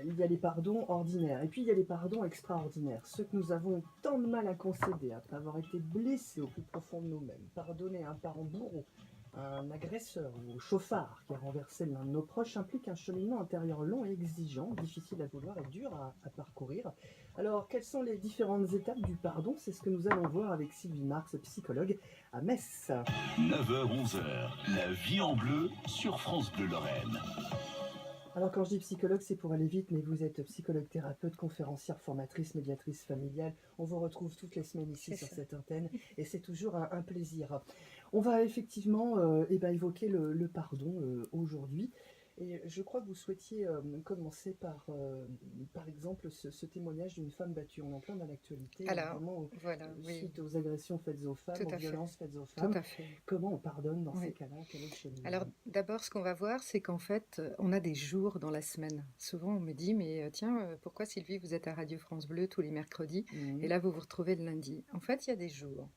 Il y a les pardons ordinaires et puis il y a les pardons extraordinaires, ceux que nous avons tant de mal à concéder après avoir été blessés au plus profond de nous-mêmes. Pardonner un parent bourreau, un agresseur ou au chauffard qui a renversé l'un de nos proches implique un cheminement intérieur long et exigeant, difficile à vouloir et dur à parcourir. Alors, quelles sont les différentes étapes du pardon? C'est ce que nous allons voir avec Sylvie Marx, psychologue à Metz. 9h-11h, la vie en bleu sur France Bleu Lorraine. Alors quand je dis psychologue, c'est pour aller vite, mais vous êtes psychologue, thérapeute, conférencière, formatrice, médiatrice familiale. On vous retrouve toutes les semaines ici sur cette antenne et c'est toujours un plaisir. On va effectivement évoquer le pardon aujourd'hui. Et je crois que vous souhaitiez commencer par exemple, ce témoignage d'une femme battue. On est en plein dans l'actualité, Alors, voilà, suite aux agressions faites aux femmes, aux violences faites aux tout femmes. à fait. Comment on pardonne dans ces cas-là? Quel est le cheminement? Alors, d'abord, ce qu'on va voir, c'est qu'en fait, on a des jours dans la semaine. Souvent, on me dit, mais tiens, pourquoi Sylvie, vous êtes à Radio France Bleu tous les mercredis, et là, vous vous retrouvez le lundi. En fait, il y a des jours.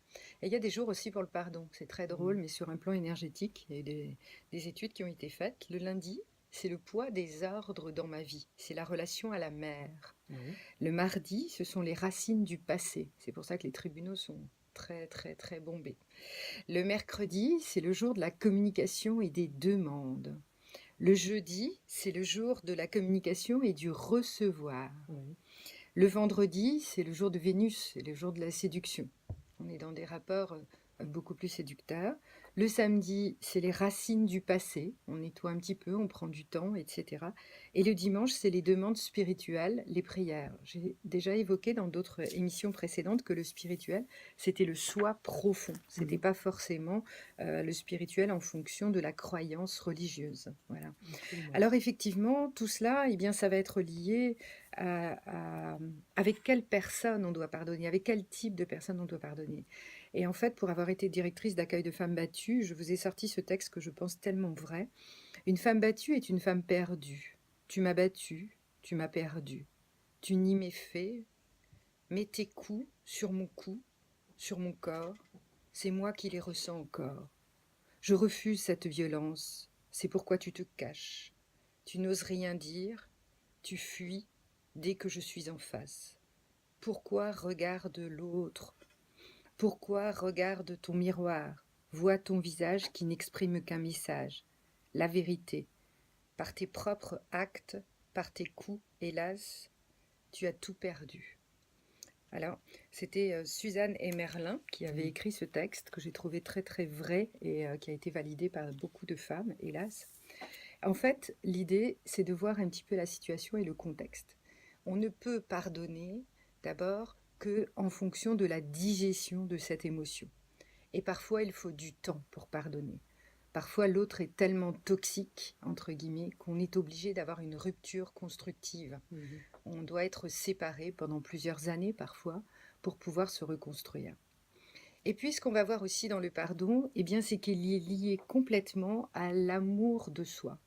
Et il y a des jours aussi pour le pardon. C'est très drôle, mais sur un plan énergétique, il y a des études qui ont été faites. Le lundi, c'est le poids des ordres dans ma vie. C'est la relation à la mère. Le mardi, ce sont les racines du passé. C'est pour ça que les tribunaux sont très, très, très bombés. Le mercredi, c'est le jour de la communication et des demandes. Le jeudi, c'est le jour de la communication et du recevoir. Le vendredi, c'est le jour de Vénus, c'est le jour de la séduction. On est dans des rapports beaucoup plus séducteurs. Le samedi, c'est les racines du passé. On nettoie un petit peu, on prend du temps, etc. Et le dimanche, c'est les demandes spirituelles, les prières. J'ai déjà évoqué dans d'autres émissions précédentes que le spirituel, c'était le soi profond. C'était pas forcément le spirituel en fonction de la croyance religieuse. Voilà. Alors effectivement, tout cela, eh bien, ça va être lié avec quelle personne on doit pardonner, avec quel type de personne on doit pardonner. Et en fait, pour avoir été directrice d'accueil de femmes battues, je vous ai sorti ce texte que je pense tellement vrai. Une femme battue est une femme perdue. Tu m'as battue, tu m'as perdue. Tu nies mes faits, mets tes coups sur mon cou, sur mon corps. C'est moi qui les ressens encore. Je refuse cette violence. C'est pourquoi tu te caches. Tu n'oses rien dire. Tu fuis dès que je suis en face. Pourquoi regarde l'autre? Pourquoi regarde ton miroir? Vois ton visage qui n'exprime qu'un message. La vérité. Par tes propres actes, par tes coups, hélas, tu as tout perdu. Alors, c'était Suzanne et Merlin qui avait écrit ce texte que j'ai trouvé très très vrai et qui a été validé par beaucoup de femmes, hélas. En fait, l'idée, c'est de voir un petit peu la situation et le contexte. On ne peut pardonner, d'abord, qu'en fonction de la digestion de cette émotion. Et parfois, il faut du temps pour pardonner. Parfois, l'autre est tellement toxique, entre guillemets, qu'on est obligé d'avoir une rupture constructive. On doit être séparé pendant plusieurs années, parfois, pour pouvoir se reconstruire. Et puis, ce qu'on va voir aussi dans le pardon, eh bien, c'est qu'il est lié complètement à l'amour de soi.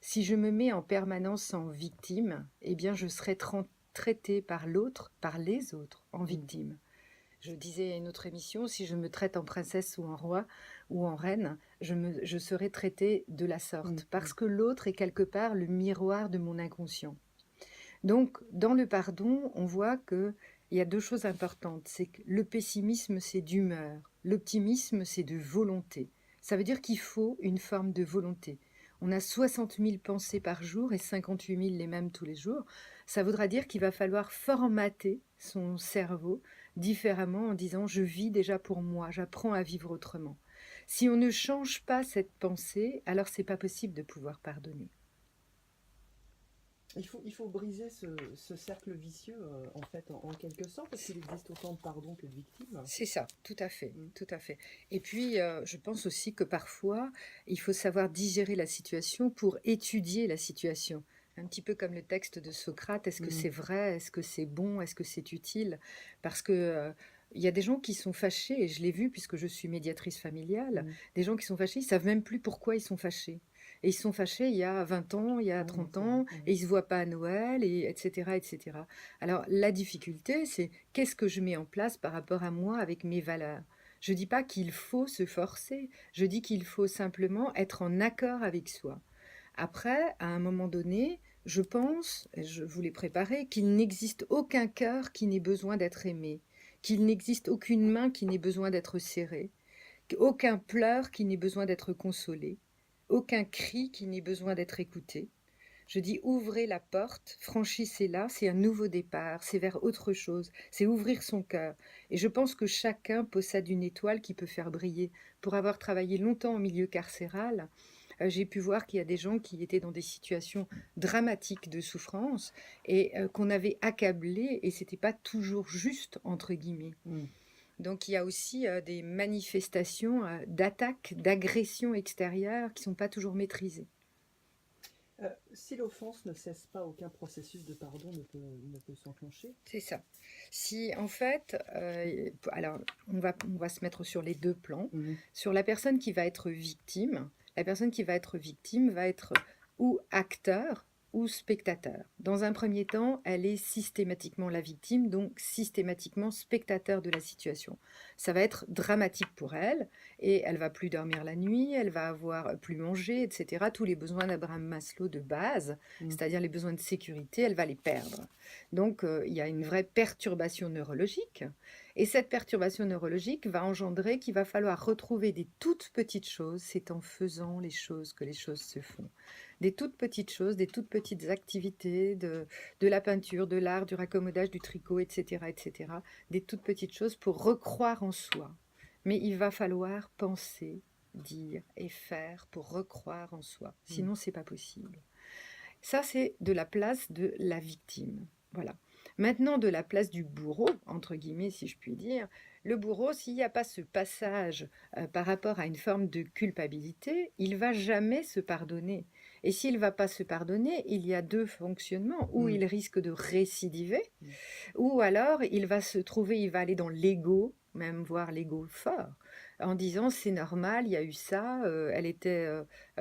Si je me mets en permanence en victime, eh bien, je serai traitée par l'autre, par les autres, en victime. Je disais à une autre émission, si je me traite en princesse ou en roi ou en reine, je serai traitée de la sorte, parce que l'autre est quelque part le miroir de mon inconscient. Donc, dans le pardon, on voit qu'il y a deux choses importantes. C'est que le pessimisme, c'est d'humeur. L'optimisme, c'est de volonté. Ça veut dire qu'il faut une forme de volonté. On a 60 000 pensées par jour et 58 000 les mêmes tous les jours. Ça voudra dire qu'il va falloir formater son cerveau différemment en disant « je vis déjà pour moi, j'apprends à vivre autrement ». Si on ne change pas cette pensée, alors c'est pas possible de pouvoir pardonner. Il faut briser ce cercle vicieux, en fait, en quelque sorte, parce qu'il existe autant de pardon que de victimes. C'est ça, tout à fait, tout à fait. Et puis, je pense aussi que parfois, il faut savoir digérer la situation pour étudier la situation. Un petit peu comme le texte de Socrate, est-ce que c'est vrai, est-ce que c'est bon, est-ce que c'est utile? Parce que il y a des gens qui sont fâchés, et je l'ai vu puisque je suis médiatrice familiale, des gens qui sont fâchés, ils savent même plus pourquoi ils sont fâchés. Et ils sont fâchés il y a 20 ans, il y a 30 ans, et ils se voient pas à Noël, et etc., etc. Alors, la difficulté, c'est qu'est-ce que je mets en place par rapport à moi avec mes valeurs? Je dis pas qu'il faut se forcer, je dis qu'il faut simplement être en accord avec soi. Après, à un moment donné, Je pense, et je vous l'ai préparé, qu'il n'existe aucun cœur qui n'ait besoin d'être aimé, qu'il n'existe aucune main qui n'ait besoin d'être serrée, aucun pleur qui n'ait besoin d'être consolé, aucun cri qui n'ait besoin d'être écouté. Je dis ouvrez la porte, franchissez-la, c'est un nouveau départ, c'est vers autre chose, c'est ouvrir son cœur. Et je pense que chacun possède une étoile qui peut faire briller. Pour avoir travaillé longtemps en milieu carcéral, j'ai pu voir qu'il y a des gens qui étaient dans des situations dramatiques de souffrance et qu'on avait accablés et c'était pas toujours juste entre guillemets. Mm. Donc il y a aussi des manifestations d'attaques, d'agressions extérieures qui sont pas toujours maîtrisées. Si l'offense ne cesse pas, aucun processus de pardon ne peut s'enclencher. C'est ça. Si en fait, alors on va se mettre sur les deux plans. Mhm. Sur la personne qui va être victime, la personne qui va être victime va être ou acteur ou spectateur. Dans un premier temps, elle est systématiquement la victime, donc systématiquement spectateur de la situation. Ça va être dramatique pour elle et elle va plus dormir la nuit, elle va avoir plus mangé, etc. Tous les besoins d'Abraham Maslow de base, c'est-à-dire les besoins de sécurité, elle va les perdre. Donc il y a une vraie perturbation neurologique et cette perturbation neurologique va engendrer qu'il va falloir retrouver des toutes petites choses. C'est en faisant les choses que les choses se font. Des toutes petites choses, des toutes petites activités, de la peinture, de l'art, du raccommodage, du tricot, etc., etc. Des toutes petites choses pour recroire en soi. Mais il va falloir penser, dire et faire pour recroire en soi. Sinon, c'est pas possible. Ça, c'est de la place de la victime. Voilà. Maintenant, de la place du bourreau, entre guillemets, si je puis dire, le bourreau, s'il n'y a pas ce passage par rapport à une forme de culpabilité, il va jamais se pardonner. Et s'il ne va pas se pardonner, il y a deux fonctionnements, où il risque de récidiver, ou alors il va se trouver, il va aller dans l'ego, même voir l'ego fort, en disant c'est normal, il y a eu ça, elle était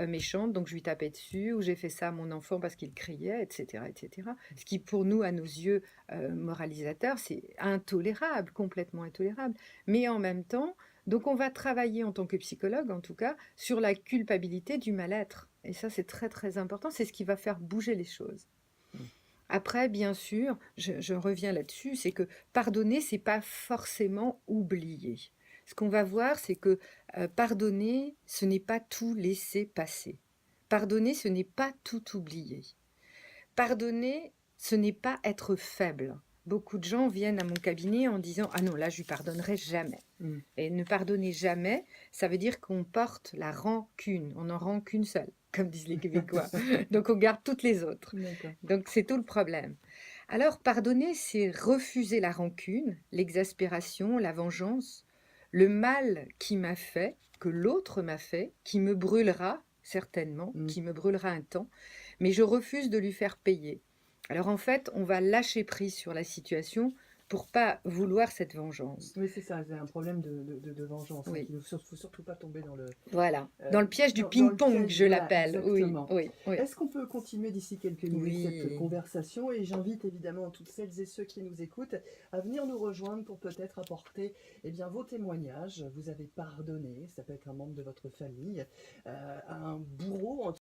méchante, donc je lui tapais dessus, ou j'ai fait ça à mon enfant parce qu'il criait, etc., etc. Ce qui pour nous, à nos yeux moralisateurs, c'est intolérable, complètement intolérable. Mais en même temps, donc on va travailler en tant que psychologue, en tout cas, sur la culpabilité du mal-être. Et ça, c'est très très important, c'est ce qui va faire bouger les choses. Après, bien sûr, je reviens là-dessus, c'est que pardonner, c'est pas forcément oublier. Ce qu'on va voir, c'est que pardonner, ce n'est pas tout laisser passer. Pardonner, ce n'est pas tout oublier. Pardonner, ce n'est pas être faible. Beaucoup de gens viennent à mon cabinet en disant « Ah non, là, je lui pardonnerai jamais ». Et ne pardonner jamais, ça veut dire qu'on porte la rancune. On n'en rend qu'une seule, comme disent les Québécois. Donc, on garde toutes les autres. Donc, c'est tout le problème. Alors, pardonner, c'est refuser la rancune, l'exaspération, la vengeance, le mal qui m'a fait, que l'autre m'a fait, qui me brûlera certainement, qui me brûlera un temps, mais je refuse de lui faire payer. Alors en fait, on va lâcher prise sur la situation pour pas vouloir cette vengeance. Oui, c'est ça, c'est un problème de vengeance. Oui. Il ne faut surtout pas tomber dans le... Voilà, dans le piège du ping-pong, je l'appelle. Exactement. Oui, oui. Est-ce qu'on peut continuer d'ici quelques minutes cette conversation? Et j'invite évidemment toutes celles et ceux qui nous écoutent à venir nous rejoindre pour peut-être apporter vos témoignages. Vous avez pardonné, ça peut être un membre de votre famille, un bourreau,